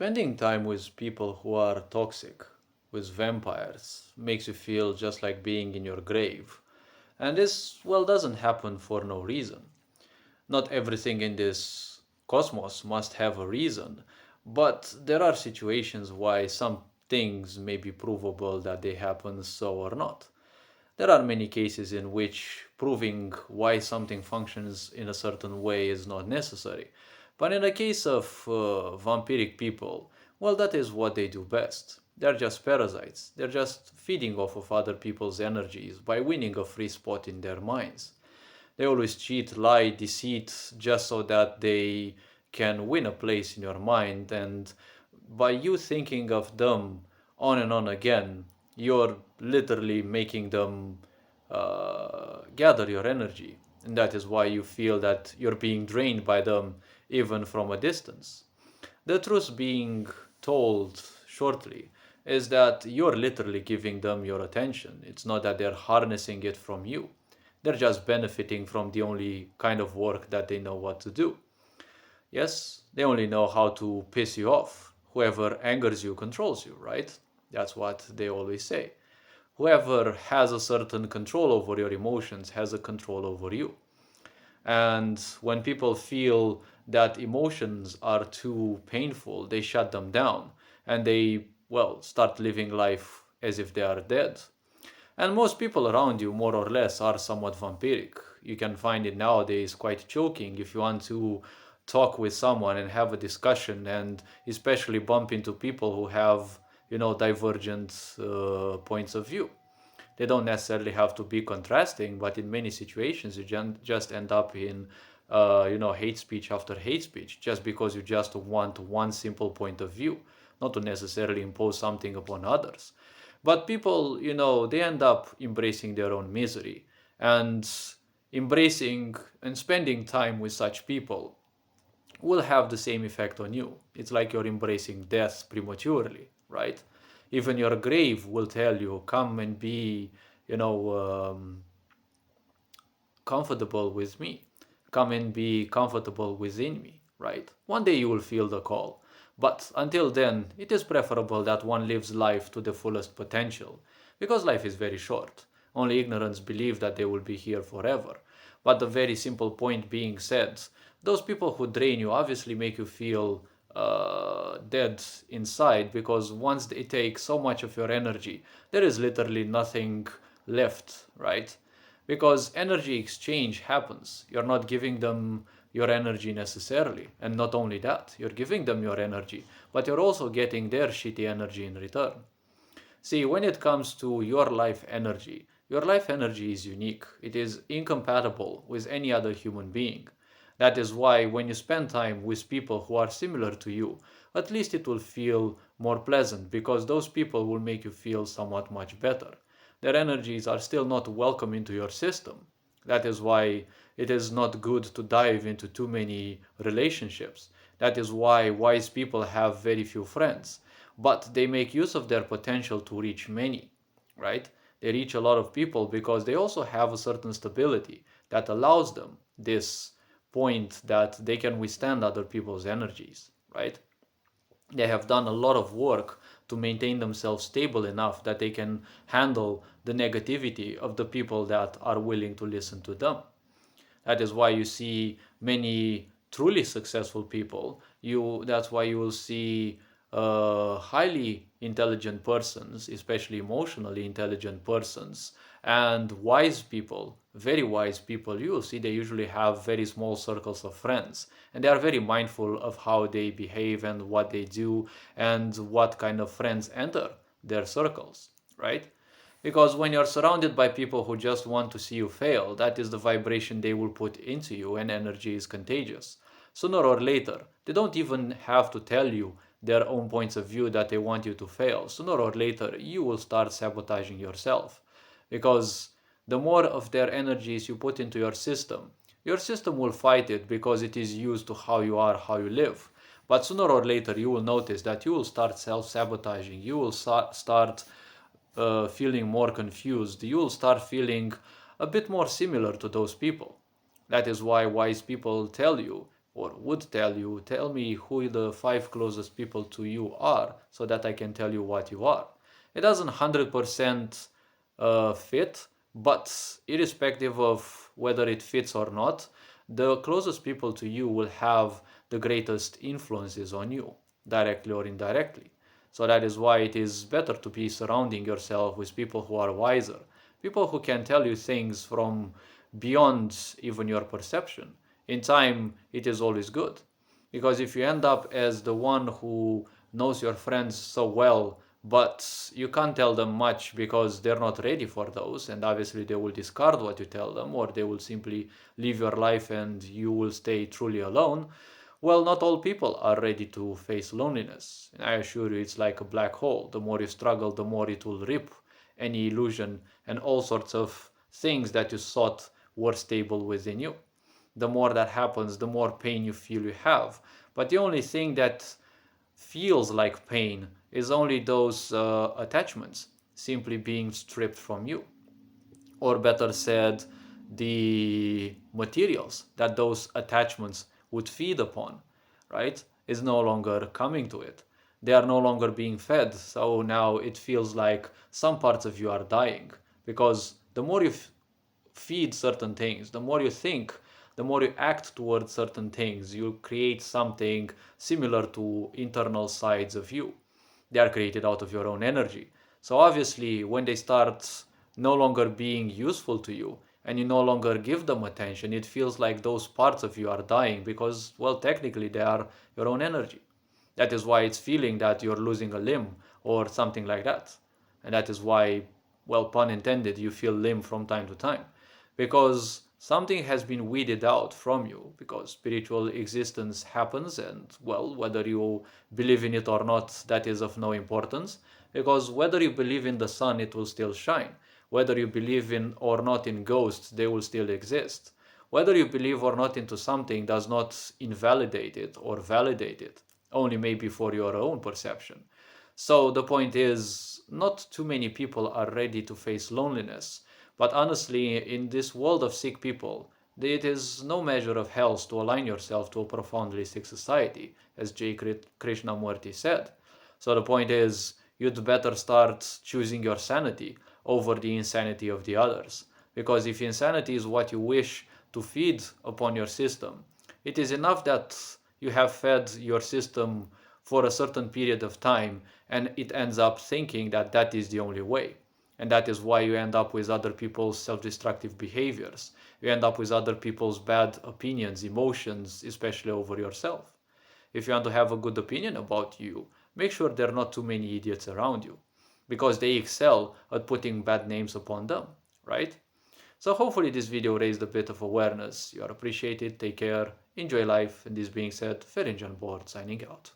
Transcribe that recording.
Spending time with people who are toxic, with vampires, makes you feel just like being in your grave. And this, well, doesn't happen for no reason. Not everything in this cosmos must have a reason, but there are situations why some things may be provable that they happen so or not. There are many cases in which proving why something functions in a certain way is not necessary. But in the case of vampiric people, well, that is what they do best. They're just parasites. They're just feeding off of other people's energies by winning a free spot in their minds. They always cheat, lie, deceit, just so that they can win a place in your mind. And by you thinking of them on and on again, you're literally making them gather your energy. And that is why you feel that you're being drained by them even from a distance. The truth being told shortly is that you're literally giving them your attention. It's not that they're harnessing it from you. They're just benefiting from the only kind of work that they know what to do. Yes, they only know how to piss you off. Whoever angers you controls you, right? That's what they always say. Whoever has a certain control over your emotions has a control over you. And when people feel that emotions are too painful, they shut them down and they, well, start living life as if they are dead. And most people around you, more or less, are somewhat vampiric. You can find it nowadays quite choking if you want to talk with someone and have a discussion, and especially bump into people who have, divergent points of view. They don't necessarily have to be contrasting, but in many situations, you just end up in, hate speech after hate speech, just because you just want one simple point of view, not to necessarily impose something upon others. But people, they end up embracing their own misery and embracing and spending time with such people will have the same effect on you. It's like you're embracing death prematurely, right? Even your grave will tell you, come and be, you know, um, comfortable with me. Come and be comfortable within me, right? One day you will feel the call. But until then, it is preferable that one lives life to the fullest potential, because life is very short. Only ignorance believe that they will be here forever. But the very simple point being said, those people who drain you obviously make you feel dead inside, because once they take so much of your energy, there is literally nothing left, right? Because energy exchange happens. You're not giving them your energy necessarily. And not only that, you're giving them your energy, but you're also getting their shitty energy in return. See, when it comes to your life energy is unique. It is incompatible with any other human being. That is why when you spend time with people who are similar to you, at least it will feel more pleasant, because those people will make you feel somewhat much better. Their energies are still not welcome into your system. That is why it is not good to dive into too many relationships. That is why wise people have very few friends, but they make use of their potential to reach many, right? They reach a lot of people because they also have a certain stability that allows them this point that they can withstand other people's energies, right? They have done a lot of work to maintain themselves stable enough that they can handle the negativity of the people that are willing to listen to them. That is why you see many truly successful people. That's why you will see highly intelligent persons, especially emotionally intelligent persons, and wise people, very wise people. You will see they usually have very small circles of friends, and they are very mindful of how they behave and what they do and what kind of friends enter their circles, right? Because when you're surrounded by people who just want to see you fail, that is the vibration they will put into you, and energy is contagious. Sooner or later, they don't even have to tell you their own points of view that they want you to fail. Sooner or later, you will start sabotaging yourself. Because the more of their energies you put into your system will fight it because it is used to how you are, how you live. But sooner or later, you will notice that you will start self sabotaging. You will start feeling more confused. You will start feeling a bit more similar to those people. That is why wise people tell you or would tell you, tell me who the five closest people to you are so that I can tell you what you are. It doesn't 100% fit, but irrespective of whether it fits or not, the closest people to you will have the greatest influences on you, directly or indirectly. So that is why it is better to be surrounding yourself with people who are wiser, people who can tell you things from beyond even your perception. In time, it is always good. Because if you end up as the one who knows your friends so well, but you can't tell them much because they're not ready for those, and obviously they will discard what you tell them, or they will simply live your life and you will stay truly alone. Well, not all people are ready to face loneliness. And I assure you, it's like a black hole. The more you struggle, the more it will rip any illusion and all sorts of things that you thought were stable within you. The more that happens, the more pain you feel you have. But the only thing that feels like pain is only those attachments simply being stripped from you. Or better said, the materials that those attachments would feed upon, right, is no longer coming to it. They are no longer being fed. So now it feels like some parts of you are dying because the more you feed certain things, the more you think, the more you act towards certain things, you create something similar to internal sides of you. They are created out of your own energy. So obviously, when they start no longer being useful to you and you no longer give them attention, it feels like those parts of you are dying because, well, technically they are your own energy. That is why it's feeling that you're losing a limb or something like that. And that is why, well, pun intended, you feel limb from time to time. Because something has been weeded out from you, because spiritual existence happens, and, well, whether you believe in it or not, that is of no importance. Because whether you believe in the sun, it will still shine. Whether you believe in or not in ghosts, they will still exist. Whether you believe or not into something does not invalidate it or validate it, only maybe for your own perception. So the point is, not too many people are ready to face loneliness. But honestly, in this world of sick people, it is no measure of health to align yourself to a profoundly sick society, as J. Krishnamurti said. So the point is, you'd better start choosing your sanity over the insanity of the others. Because if insanity is what you wish to feed upon your system, it is enough that you have fed your system for a certain period of time and it ends up thinking that that is the only way. And that is why you end up with other people's self-destructive behaviors. You end up with other people's bad opinions, emotions, especially over yourself. If you want to have a good opinion about you, make sure there are not too many idiots around you, because they excel at putting bad names upon them, right? So hopefully this video raised a bit of awareness. You are appreciated, take care, enjoy life, and this being said, Ferinjan Board signing out.